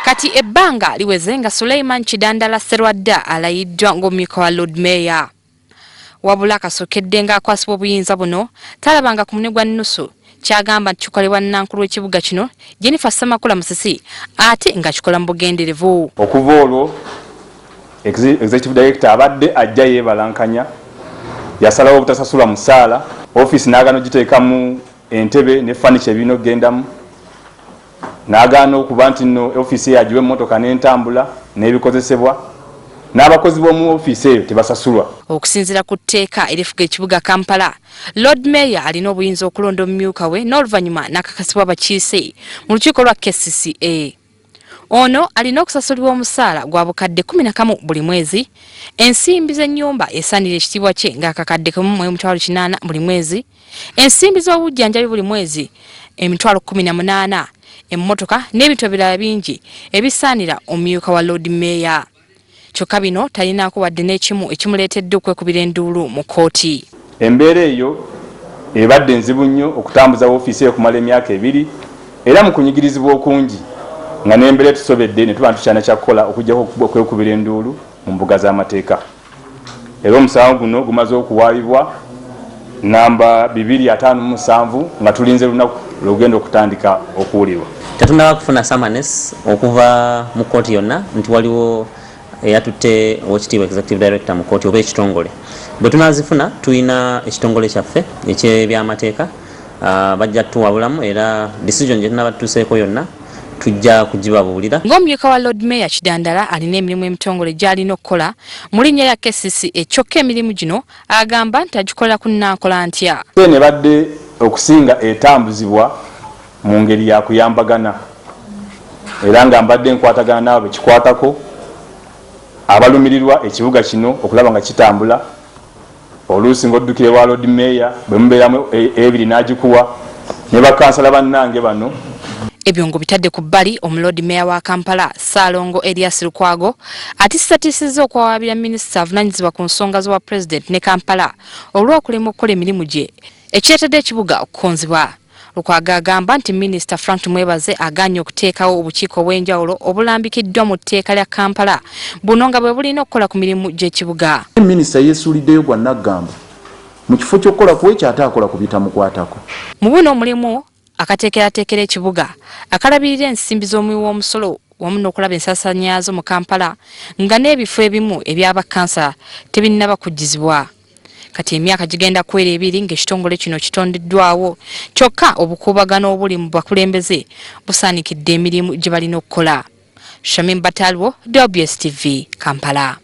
Kati ebbanga liwezenga Sulaimani Kidandala Sserwadda alayiddwa ng'omumyuka wa Loodimmeeya. Wabula kasokedde ng'akwasibwa obuyinza buno talabanga ku munne gwa nnusu kyagamba nti kikolebwa Nnankulu w'ekibuga kino Jennifer Musisi ate nga kikola mu bugenderevu. Okuva olwo executive director abadde ajja yeebalankanya yasalawo obutasasula musaala office n'agaana ogiteekamu entebe ne furniture ebirina okugendamu n'agaana okuba nti nno office yagiwa emmotoka n'entambula n'ebikozesebwa n'abakozi b'omu office eyo tebasasulwa. Okusinziira ku tteeka erifuga ekibuga Kampala, Loodimmeeya alina obuyinza okulonda omumyuka we n'oluvanyuma n'akakasibwa abakiise mu lukiiko lwa KCCA. Ono alina okusasulibwa omusaala gwa bukadde 11 buli mwezi, ensimbi z'ennyumba esaanira ekitiibwa kye ng'akakadde 1,800 buli mwezi, ensimbi z'obujjanjabi buli mwezi 18,000, emmotoka n'ebintu ebirala bingi ebisaanira omumyuka wa Loodimmeeya. Kyokka bino talinaako wadde n'ekimu ekimuleetedde okwekubira enduulu mu kkooti. Embeera eyo ebadde nzibu nnyo okutambuza woofiisi eyo okumala emyaka 2 era mu kunyigirizibwa okungi nga n'embeera tusobedde ne tuba tukyana kyakukola okuggyako okwekubira enduulu mu mbuga z'amateeka. Era omusango guno gumaze okuwaabibwa namba 257 nga tulinze lunaku lw'ogenda okutandika okuwulirwa. Tetundaba kufuna summonses okuva mu kkooti yonna nti waliwo eyatutte owekitiibwa executive director mu kkooti oba ekitongole. Bwe tunazifuna tulina ekitongole kyaffe eky'ebyamateeka bajja tuwabulamu era decision gye tunaba tutuuseeko yonna tujja kugibabuulira. Ng'omumyuka wa Loodimmeeya Kidandala alina emirimu emitongole gy'alina okukola mu linnya lya KCCA kyokka emirimu gino agamba nti agikolera ku Nnankola ntya. Ne badde okusinga etambuzibwa mu ngeri ya kuyambagana era nga mbadde nkwatagana n'abo kikwatako abalumirirwa ekibuga kino okulaba nga kitambula. Oluusi ng'oddukire wa Loodimmeeya bwe mubeeramu ebiri n'agikuwa ne bakansala bannange bano. Ebyo ngo bitadde ku bbali Loodimmeeya wa Kampala Ssaalongo Erias Lukwago atiisatiisizza okuwawaabira minisita avunaanyizibwa ku nsonga z'obwa President ne Kampala olw'okulema okukola emirimu gye ekireetedde ekibuga okukonzibwa. Lukwago agamba nti minisita Frank Mwebaze agaanye okuteekawo obukiiko obw'enjawulo obulambikiddwa mu tteeka lya Kampala buno nga bwe bulina okukola ku mirimu gy'ekibuga. Minisita yeesuuliddeyo gwa Naggamba mu kifo ky'okukola ku ekyo ate akola ku bitamukwatako. Mu buno omulimu akateekerateekera ekibuga akalabirira ensimbi z'omuwi w'omusolo wamu n'okulaba ensaasaanyaazo mu Kampala nga n'ebifo ebimu eby'abakansala tebinnaba kujjizibwa. Kati emyaka gigenda kwera 2 ng'ekitongole kino kitondeddwawo kyokka obukuubagano obuli mu bakulembeze busaanikidde emirimu gye balina okukola. Shamim Bataaliwo, WBS TV, Kampala.